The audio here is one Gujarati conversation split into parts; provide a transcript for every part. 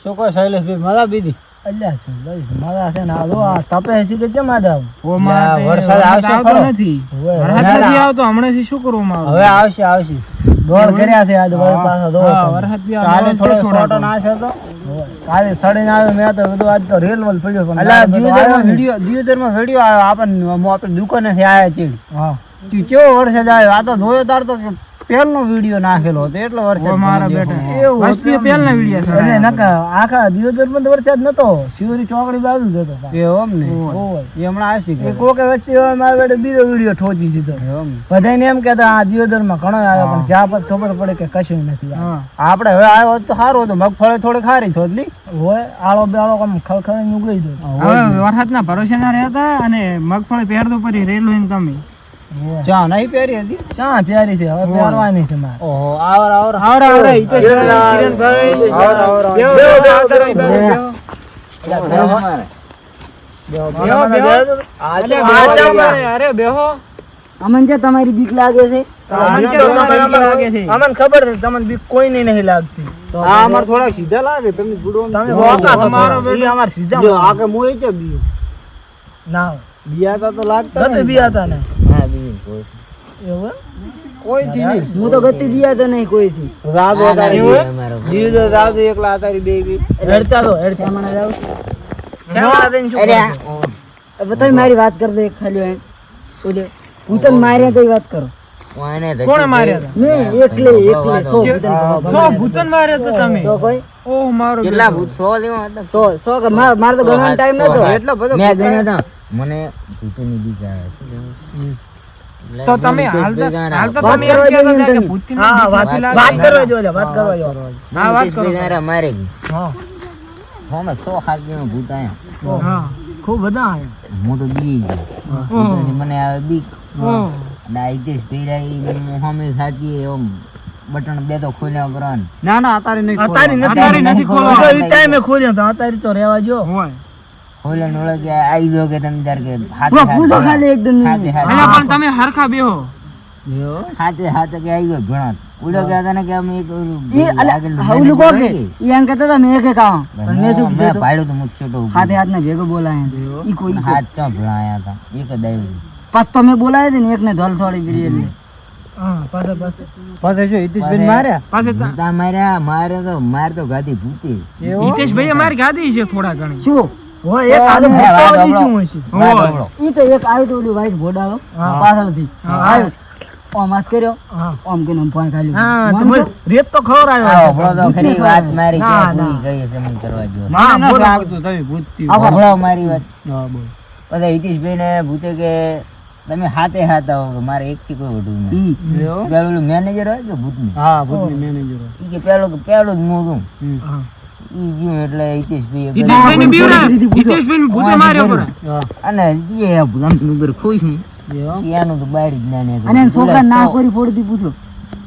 શું કહો શૈલેષભાઈ મજા બીધી અલ્યા છે ભાઈ મારા છે ને આ જો આ તપે છે કે કેમ આદા ઓ મારા વરસાદ આવશે ખરો નથી વરસાદ નથી આવતો હમણાંથી શું કરવું મારું હવે આવશે દોડ કર્યા છે આજ ભાઈ પાછા દોડ વરસાદ બી કાલે થોડો છોટો નાખ્યો તો કાલે સડીને આવ્યો મેં તો કીધું આજ તો રેલ વલ પડ્યો પણ અલા દિયોદરમાં વિડિયો આવ્યો આપણે દુકાને થી આયા છે હા તું કેવો વરસાદ આવ્યો આ તો જોયો તાર તો પહેલનો વિડિયો નાખેલો હતો એટલો વરસાદ મારા બેટા વસ્તી પહેલના વિડિયો છે અને નકા આખા દિયોદરમાં તો વરસાદ નતો શિવરી ચોકડી બાજુ જ હતો એમ ને એ હમણાં આવશે એ કોકે વચ્ચે મારા બેટે બીજો વિડિયો ઠોચી દીધો બધાને એમ કહેતા આ દિયોદરમાં ઘણો આવ્યો પણ જ્યાં પર ખબર પડે કે કશું નથી આપણે હવે આવ્યો તો સારું હતું મગફળી થોડી ખારી થોડલી હોય આળો બેળો આમ ખળખળીને ઉગી દો હવે વરસાદના ભરોસે ના રહેતા અને મગફળી પહેરતો પડી રેલું તમે ચા નહીં પહેરી હતી ચા પ્યારી છે હવે પહેરવાની છે મારે ઓહો આવર અરે બેહો અમન જે તમારી બીક લાગે છે અમને ખબર છે તમને બીક કોઈને નહીં લાગતી આ અમાર થોડા સીધા લાગે તમે ગુડો અમાર સીધા આકે મોય છે બી ના બિયાતા તો લાગતા ગતિ બિયાતા ને હા બી એવું કોઈ થી નહીં હું તો ગતિ બિયાતા નહીં કોઈ થી રાત વધારે જીવ તો રાત એકલા આતારી બે બી રડતા તો હેડતા મને જાવ કેમેરા દઈને શું અરે બતાઈ મારી વાત કર દે ખાલી ઓલે હું તને માર્યા તો વાત કરો કોણે માર્યા મેં એકલે 100 ભૂતન માર્યા તો તમે તો કોઈ ઓહ મારો કેટલા ભૂત 100 લેવા 100 કે માર તો ગણવાનો ટાઈમ નતો એટલો બધો મેં ગણ્યા હતા મને ભૂતની બીક આવે તો તમે હાલ તો તમે એમ કહેતા હતા કે ભૂતની હા વાત કરવા જો વાત કરવા જો હા વાત કરો મારે હા હોમે 100 હાથમાં ભૂત આયા હા ખૂબ બધા આયા હું તો બી ગયો મને આવે બીક ઓહ ડાયટેસ પીરાઈ હોમે સાચી એમ બટન બે તો ખોલ્યા ઉપરાન ના ના અતારે નહીં અતારી નથી ખોલવા ઈ ટાઈમે ખોલ્યો તો અતારી તો રહેવા જો હોય ખોલે નોળે કે આવી ગયો કે તમે તાર કે પૂછો ખાલી એકદમ હાથે એલા પણ તમે હરખા બેહો હાથે હાથે કે આવી ગયો ભણા ઉડો ગયા હતા ને કે અમે એક હવલું કો કે ઈ એમ કહેતા હતા મેં કે કામ પણ મેં શું મેં પાડ્યો તો મુખ છોટો હાથે હાથને ભેગો બોલાયા ઈ કોઈ હાથ ચા ભણાયા હતા એક જ આવ્યું પાછ તો મેં બોલાયા છે ને એકને ધોલ થોડી પીરી એટલે હા પાછે જો હિતેશભાઈ માર્યા પાસે તા મારે તો ગાદી ભૂતી હિતેશભાઈ અમારી ગાદી છે થોડા ઘણી શું હોય એક આલુ દીધું હોય છે ઈ તો એક આવ્યો તો ઓલી વાઈટ ઘોડાળો પાછળથી આવ્યો ઓમ હાથ કર્યો ઓમ કે નમ પાણ ખાલી હા તમે રેત તો ખવરાયો ભણો તો ખરી વાત મારી કે પૂરી ગઈ છે મને કરવા જો ના ન લાગતું તમે ભૂતતી ભણો મારી વાત હા બોલ પછી હિતેશભાઈ ને ભૂતે કે તમે હાથે હાથ આવો કે મારે એક થી કોઈ વઢું નહીં પેલું મેનેજર હોય કે ભૂતની હા ભૂતની મેનેજર ઈ કે પેલું જ મોઢું ઈ ગયું એટલે હિતેશભાઈ ને બીવરા હિતેશભાઈ ને ભૂતે માર્યો પર અને એ ભૂતની ઉપર ખુશ હું એનું તો બારી જ ના અને છોકરા ના કરી ફોડી દી પૂછો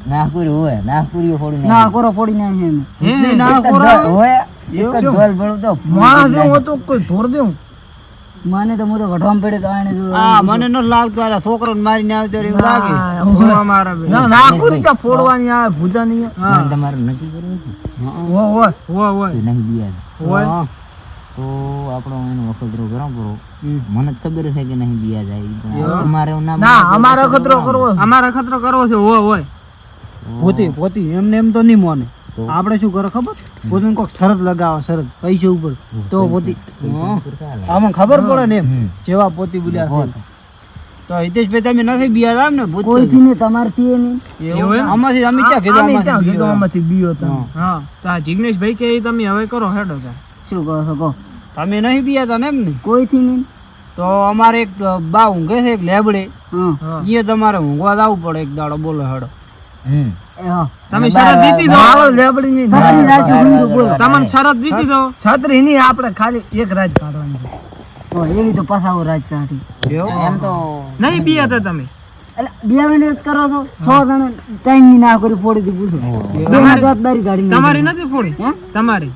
નાગપુરી હોય નાગપુરી ફોડી ના કોરો ફોડી નાખે ભૂતની ના કોરા હોય એક જ ઢોલ ભણું તો માણસ દેવું હતું કોઈ ઢોર દેવું મને તો મોટો ઘટવામાં પડે તો આને જો હા મને ન લાગતું આ છોકરોને મારીને આવે ત્યારે એવું લાગે અમારા બે ના ના કોરી ચા ફોડવાની આ ભૂજાની તમારે નક્કી કરવું છે હોય હોય કે નહીં દિયા હોય તો આપણો એનો વખતરો કરો મને ખબર છે કે નહીં દિયા જાય તમારે ના અમારે ખતરો કરવો અમારા ખતરો કરવો છે હોય પોતી એમને એમ તો નહીં મોને આપણે શું કરે ખબર પોતાને કોઈક શરત લગાવે શરત પૈસા ઉપર તો પોતી આમાં ખબર પડે ને એમ જેવા પોતી બોલ્યા તો હિતેશભાઈ તમે નથી બિયા આમ ને કોઈથી ને તમારથી નહીં આમાંથી અમે ક્યાં કીધું આમાંથી બીયો તમે હા તો આ જિગ્નેશભાઈ કે તમે હવે કરો હેડો શું કહો છો કહો તમે નહીં બિયા તા ને એમ ને કોઈથી નહીં તો અમારે એક બા ઊંઘે છે એક લેબડે હા એ તમારે ઊંઘવા જવું પડે એક દાડો બોલો હેડો તમે શરત દીધી દો લેબડી ની છત્રી રાત બોલો તમને શરત દીધી દો છત્રી ની આપણે ખાલી એક રાત કાઢવાની છે તો એવી તો પાછાઓ રાત કાઢી એમ તો નહીં બી હતા તમે એટલે 2 મિનિટ કરો છો 100 જણા ટાઈમ ની ના કરી ફોડી દી પૂછો બે હાથ બારી ગાડી તમારી નથી ફોડી હે તમારી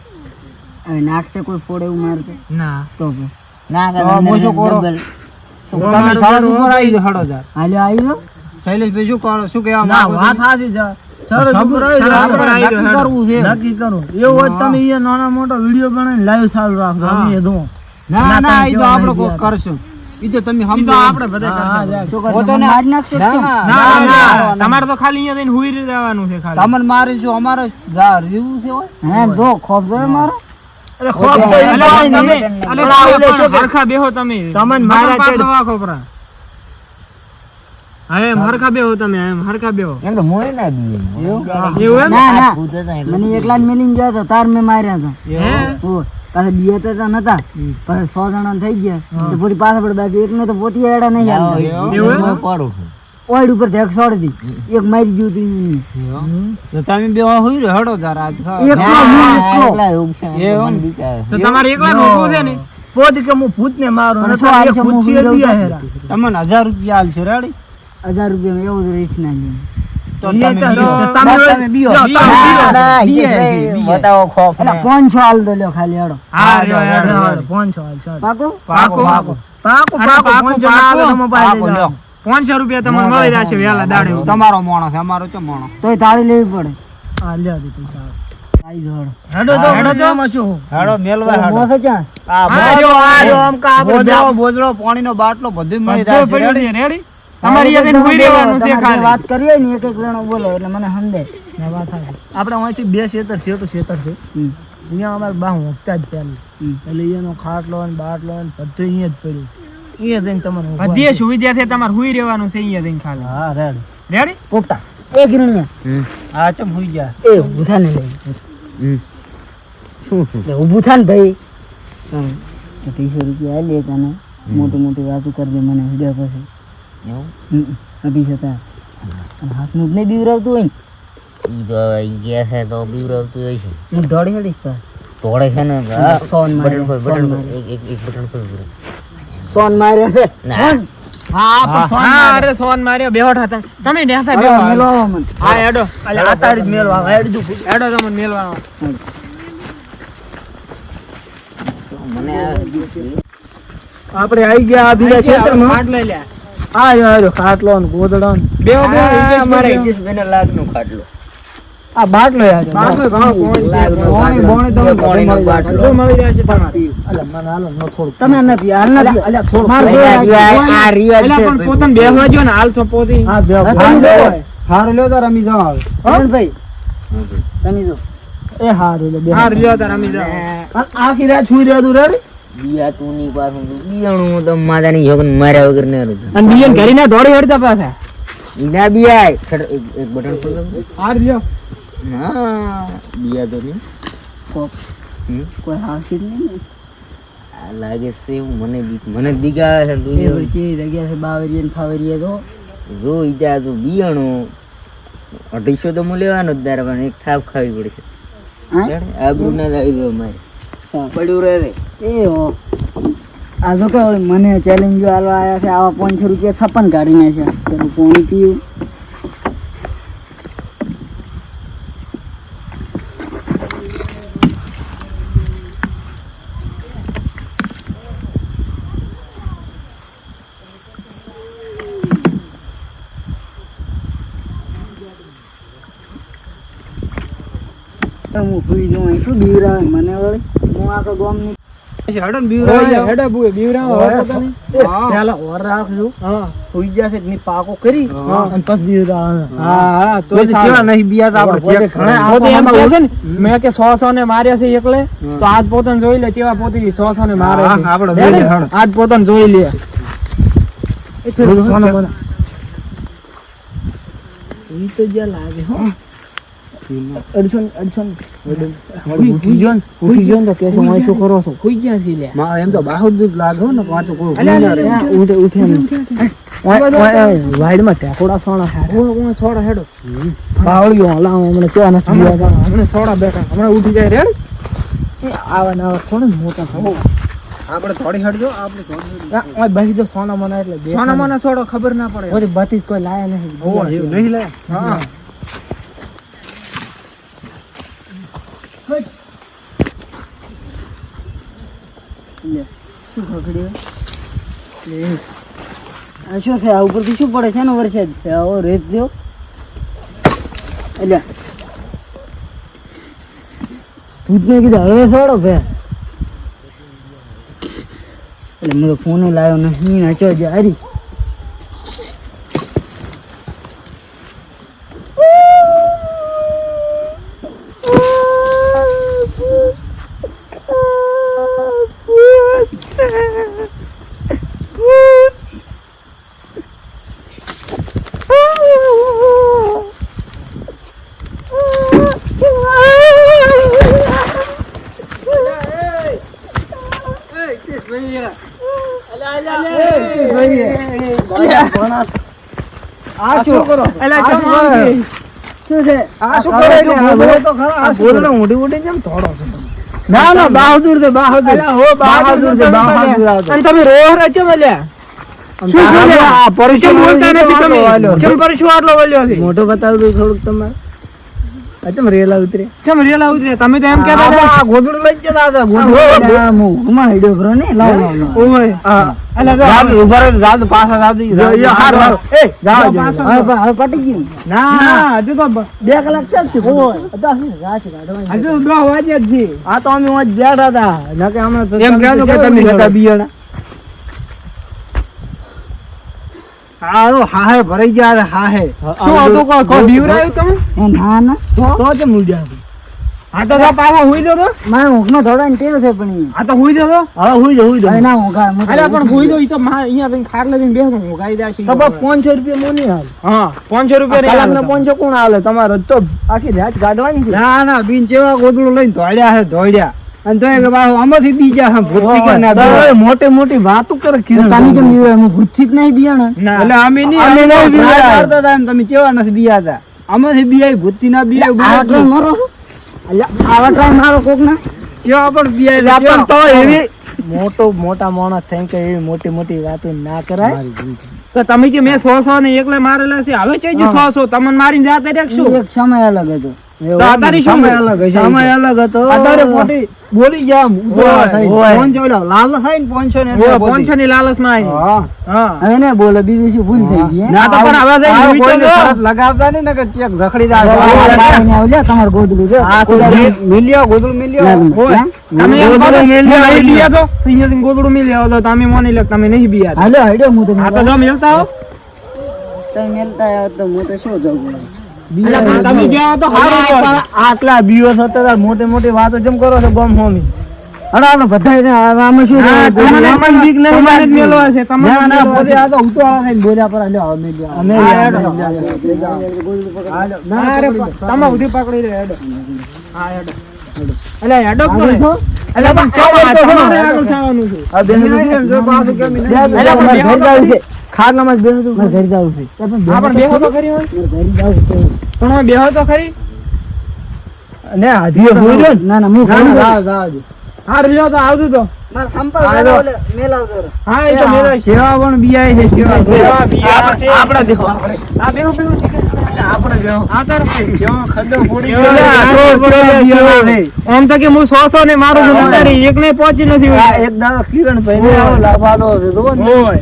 હવે નાખશે કોઈ ફોડે એવું મારતે ના તો ના મોજો કોરો તમે સાડા ઉપર આવી ગયો 6000 હાલ્યો આવી ગયો શૈલેષભાઈ શું કરો શું કહેવા ના વાત હાજી સરસ ઉપર આવી સરસ જાઓ. ઉપર આવી નક્કી જાઓ. કરવું છે નક્કી કરો એવું હોય તો તમે અહીંયા નાના મોટા વિડીયો બનાવીને લાઈવ ચાલુ રાખો હા. અમે દો ના ના એ તો કેવા આપણે નહીં કોઈ ગયા. કરશું ઈ તો તમે ઈ તો સમજો આપણે બધા કરતા હોય. શું પોતાને કરશો? મારી નાખશો ના, કેમ? ના, ના ના ના. તમારે તો ખાલી અહીંયા જઈને હુઈ રહેવાનું છે ખાલી. તમને મારે શું અમારે રીવું છે હોય? હે જો ખોફ જોયો મારો અરે ખોફ તો ઈ અલા, કાંઈ તમે નહીં. અલા, ઓલા તમે ઓલે શું પણ હરખા બેહો તમે. તમને મારા મગજ ચેડ- પાડવા ખોપરા. હા, એમ હરખા બેહો તમે, એમ હરખા બેહો. એમ તો મોય ના બી એવું એમ? ના ના ભૂત હતા એટલે મને એકલા જ મેલીને ગયા હતા તાર મેં માર્યા હતા હે? ઓ પાછા બીયા તો નતા પછી 100 જણા થઈ ગયા તો પોતી પાછા પડે બાકી એકને તો પોતી એડા નહીં હાલતા. એવું એમ? હું પડું છું. ઓઈડ ઉપર ધેક છોડી દી એક મારી ગયું તું તો તમે બે હોય રહ્યો હેડો તાર આજ ખા. એકલો ના, હું એકલો. એકલા એવું છે. એ એવું? મને બીક આવે. તો તમારે એકલા ઊભું છે ને? પોતી કે હું ભૂતને મારું અને નકર શું એક હાલ છે, ભૂત હું છે હુઈ બીયા રહ્યો હેરા. તમને 1000 રૂપિયા આલશે રેડી 1000 રૂપિયામાં એવું જ રીસ ના લે તો એ તમે તો બીઓ. તમે બસ તમે બીઓ. જો, બીઓ. ના, ના, બીએ ઈ છે, તો બીએ. બતાવો ખોફ એટલે ને. 500 હાલ દો લ્યો ખાલી હેડો હા, રહ્યો, હાલો, હેડો, હાલો. હેડો. 500 હાલ ચાલ પાકો પાકો પાકો પાકો અરે, પાકો, 500 ના આવે તો મોબાઈલ પાકો લઈ લ્યો. જાઓ. 500 રૂપિયા તમને મળી જશે વહેલા દાડે. તમારો માણસ અમારો ચો માણસ તોય તાળી લેવી પડે હા લ્યો દી પૈસા આઈ જોડ હેડો તો હેડો તો. એમાં શું હેડો મેલવા હેડો મોસે ક્યાં આ હા, જો, આ જો, આમ કા આપણે બોજરો બોજરો પાણીનો બાટલો બધું મળી બધું જાય છે પડ્યું રેડી? છે, રેડી? તમારે અહીંયા જઈને હુઈ રહેવાનું છે તમારે જે ખાલી. વાત કરી હોય ને એક એક જણો બોલો એટલે મને સમજાય વાત થાય આપણે અહીંથી 2 શેતર છે તો શેતર છે અહીંયા અમારે બા હોંકતા જ પહેલું એટલે અહીંયાનો ખાટલો ને બાટલો ને બધું અહીંયા જ પડ્યું અહીંયા જઈને તમને ઊંઘવાનું. બધી સુવિધા છે, તમારે હુઈ રહેવાનું છે અહીંયા જઈને ખાલી. હા રેડી રેડી? પોપટા એ ગિરણિયા હા ચમ હુઈ જા એ ઊભું થા ને લઈ હમ. શું? એટલે ઊભું થા ને ભાઈ 200 રૂપિયા આલી તને મોટી મોટી વાતો કરજે મને હિડ્યા પછી એવું? 200 તા અને હાથનું જ નહીં બીવરાવતું હોય ને ઈ તો હવે ઈ ગયા છે તો બીવરાવતું હોય છે. હું દોડી હેડીશ પાછો. તોડે છે ને હા. સોન માર્યો, બટન ખોલ, સોન બટન ખોલ. માર્યો. એક બટન ખોલ પૂરું. સોન માર્યો છે ના. હા, અરે સોન માર્યો, બેહોટ હતા. તમે નેસા બેહો. અરે મેલો આવો મને. હા, હેડો. અલ્યા આ તારી જ મેલો આવે હેડ દઉં. હેડો તમને મેલવાનો. મને આપણે આવી ગયા આ બીજા ક્ષેત્રમાં ખાટ લઈ લે. આ ખાટલો ને ગોદડો ને બેહો, બેહો, આ મારા હિતેશભાઈના લાગનું ખાટલું. આ બાટલો યાર બાટલો ઘણો પોણી છે. પોણી બોણી તમે પોણીનો મળી જાય. બધું મળી જાય છે તમારે. અલ્યા મને હાલો ન થોડું તમે ન પી હાલ ન પી અલ્યા થોડું માર આ રિવાજ એલા છે. પણ પોતાને બેહવા દ્યો ને, હાલ તો પોતી. હા બે હા, લ્યો. હારું લ્યો તો રમી જાઓ હવે. ભાઈ તમે જો એ હારું લે બે હા, રહ્યો તાર રમી જાઓ. આખી રાત સુઈ રહ્યો તું રેડી બિયા તું ની પાછું તું બિયાણું તો માતાની જોગન માર્યા વગર ને રહ્યું. અને બીજાને ઘરે ના દોડી હેડતા પાછા. ઈ ના બિયાય. છડ, એક બટન ખોલ દો. હા, રહ્યો. હા બિયા તો નહીં. કોક હમ. કોઈ આવશે જ નહીં ને આ લાગે છે એવું મને જ બીક આવે છે. તું એ જો. વચ્ચે જગ્યા છે બાવરીએ ને ફાવરીએ તો જો ઈ ત્યાં તું બિયાણું 250 તો હું લેવાનો જ તારે પણ એક થાપ ખાવી પડશે. હા ચડ, આબરૂ ના લાવી દો મારે. પડ્યું રહે. એ હો આ તો કે મને ચેલેન્જ આલવા આવ્યા છે આવા 500 રૂપિયા છપ્પન કાઢીને છે પેલું પાણી પીવું હું ભૂઈ જાઉં અહીં શું બીવરાવે મને વળી હું આખો ગામની હેડો ને બીવરાવ ઓય, જાઓ. હેડો બુએ, બીવરાવો હવે પોતાને. હા. પેલા ઓર રાખજો હા. હોઈ જશે ની પાકો કરી હા. અને પછી બીવરાવે હા, હા, તોય બધી સારું. કેવા નહીં બિયા તો આપણે ચેક ઘણા કરે. પોતે એમ કહે છે ને, મેં કે 100 ને માર્યા છે એકલે, તો આજ પોતાને જોઈ લે કેવા પોતે 100 ને મારે હા, છે. આપણે જોઈ લે, હેડો. આજ પોતાને જોઈ લે. ઈ તો જ્યાં લાગે હો અડસન ઉઠી ગયો ને, ઉઠી ગયો ને તો કેસો માં શું કરો છો હુઈ ગયા છે લે. માં એમ તો બાહુદ જ લાગે હો ને પાછું કોઈ અલ્યા, ઊંઘ ના રહે. અલ્યા, ઉઠે ઉઠે વાઈડ માં ટેકોડા સોણા હું સોડા હેડો. બાવળીઓ લાવ મને કેવા નથી બીવા હમણાં સોડા બેઠા, હમણાં ઉઠી જાય રેડ. આવા ને આવા કોણ મોટા થવો આપણે થોડી હટજો, આપણે થોડી હટજો. ઓય બસી તો સોના મના એટલે બે સોના મોના સોડો ખબર ના પડે. ઓય બતી કોઈ લાયા નહીં હોવા જેવું નહીં લે. હા. લે, શું ખગડ્યું આ શું છે આ ઉપરથી શું પડે છે ને વરસાદ છે આવો રેત દ્યો એટલે ભૂતને કીધું હવે છોડો ભે એટલે મેં તો ફોન લાવ્યો નહીં નાચો જારી ના ના બહાદુર છે બહાદુર બહાદુર છે બહાદુર અને તમે રોહ રચો મળ્યા શું શું આ પરિચય બોલતા નથી તમે કેમ પરિચય આટલો બોલ્યો છે મોટો બતાવ દો થોડુંક તમારે અચમ રેલા ઉતરે કેમ રેલા ઉતરે તમે તો એમ કહેતા હતા આ ગોદડું લઈ જતા હતા ગોદડું મુખમાં હેડ્યો ખરો ને લાવ લાવ ઓય હા અલા જાવ ઉભા રહો જાવ પાછા જાવ હાર હાર એ જાવ પાછા હવે પટી ગયું ના હજુ તો 2 કલાક ચાલશે રાત કાઢવાની હજુ 10 વાગ્યા જ છે આ તો અમે વાંચ બેઠા હતા નકે હમણાં એમ કહેતો કે તમે હતા બિયાણા હા તો હાહે ભરાઈ ગયા હાહે શું હતું કો બીવરાયું તમે ના ના તો જ મૂડ્યા આ તો પાછા હુઈ દો તો મારા ઊંઘમાં થોડા ને ટેવ છે પણ આ તો હુઈ દો તો હવે હુઈ જાવ ના ઊંઘા અલા પણ હુઈ દો ઈ તો અહીંયા બેન ખાટ લઈને બેહો હું ગાઈ દાશી તો 500 રૂપિયા મોની હાલ હા 500 રૂપિયા કલાકના 500 કોણ હાલે તમારો તો આખી રાત કાઢવાની છે ના ના બીન જેવા ગોદડું લઈને ધોડ્યા છે ધોડ્યા અને તો કે બાહુ આમાંથી બીજા હમ ભૂતથી કે ના મોટી મોટી વાતો કરે કીધું તમે કેમ બીવા હું ભૂતથી જ નહીં બીયાણા એટલે અમે નહીં બીયા હતા એમ તમે કેવા નથી બીયાતા આમાંથી બીયા ભૂતથી ના બીયા આટલો મરો અલ્યા આવા ટ્રાય મારો કોક ના કેવા પણ બીયા પણ તો એવી મોટા માણસ થઈ કે એવી મોટી મોટી વાતો ના કરાય તો તમે કે મેં 100 ને એકલે મારેલા છે હવે છે 100 તમને મારીને જાતે રાખશું એક સમય અલગ હતો તો આધારી શું સમય અલગ હતો આધારે મોટી બોલી જામ ફોન જોઈ લાલ થાય ને 500 ને 500 ની લાલચમાં આવી હા હવે ને બોલે બીજું શું ભૂલ થઈ ગઈ ના તો પણ હવે જઈ વિચારો લગાવતા નહીં ને કે ચેક રખડી જાય તમાર ગોદલું છે મિલ્યો ગોદલું મિલ્યો તમે એમ કહો નહીં લીયા તો અહીંયાથી ગોદડું મિલ્યા તો તમે મોની લે તમે નહીં બીયા હાલો હેડો હું તો આ તો જો મિલતા હો તમે મેલતા આવો તો હું તો શું દઉં તમે જ્યાં તો હારું આટલા બીઓ થતા મોટી મોટી વાતો જેમ કરો છો ગમ હોમી અને આપણે બધા આમાં શું તમને મન બીક નહીં મને જ મેલવા છે તમને ના ના પોતે આ તો ઉતવાળા થઈને બોલ્યા પર લ્યો અમે ના રે તમે ઉધી પકડી લે હેડો હા હેડો અલે હેડો કોને અલે પણ ચાલો તમારે આગળ થવાનું છે આ બેન જો પાછું કેમ અલે પણ ઘર જાવ છે ખાટલામાં જ બેસો તો ઘર જાવ છે આ પણ બેહો તો ખરી હોય ઘર જાવ છે પણ બેહો તો ખરી ને આધી હોય ના ના હું જાવ હા રહ્યો તો આવજો તો માર સંપર્ક મેલાવતો હા એ તો મેરો સેવા પણ બીઆઈ છે સેવા બીયા છે આપડા દેખો આ બેહો બેહો આપણે બેહો આ તો સેવા ખડો ફોડી આમ તો કે હું 100 ને મારું જવાબદારી એકને પહોંચી નથી એક દાડો કિરણ ભાઈ ને આવો લાભાડો છે તો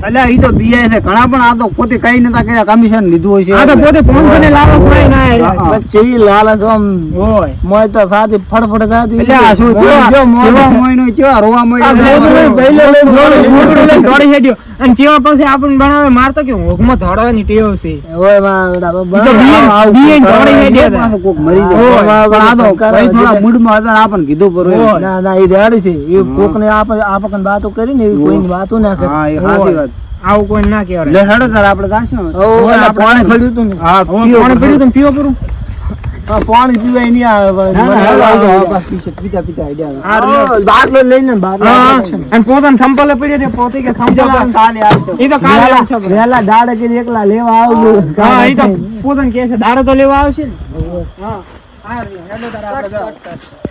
અલ્યા ઈ તો બીઆઈ છે ઘણા પણ આ તો પોતે કઈ નતા કર્યા કમિશન લીધું હોય છે આ તો પોતે 500 ને લાલચ હોય ના પછી લાલચ આમ હોય મોય તો સાથી ફડફડ થાતી એટલે આ શું જેવા મોયનો જેવા રોવા મોય દોડી હેડ્યો અને જેવા પછી આપણને બનાવે મારતો કે હોગમાં ધોડવાની ટેવ છે ઓય માં કોક મરી જાય પણ આ તો કઈ થોડા મૂડમાં હતા આપણને કીધું પર ના ના એ રેડી છે એ કોક ને આપકન વાતો કરી ને એવી કોઈની વાતો ના કરે હા એ સાચી વાત આવું કોઈ ના કહેવાય લે હેડો તાર આપણે જાશું ઓ પાણી પડ્યું તું ને હા પાણી પડ્યું તું પીવો પૂરું પાણી પીવાય નહીં આવે પીતા પીતા આઈડિયા બાટલો લઈને બાટલો અને પોતાને સંપલે પડ્યો ને પોતે કે સંપલ કાલે આવશે એ તો કાલે આવશે વેલા દાડે કે એકલા લેવા આવજો હા એ તો પોતાને કહે છે દાડે તો લેવા આવશે ને હા હા હેડો તાર આપણે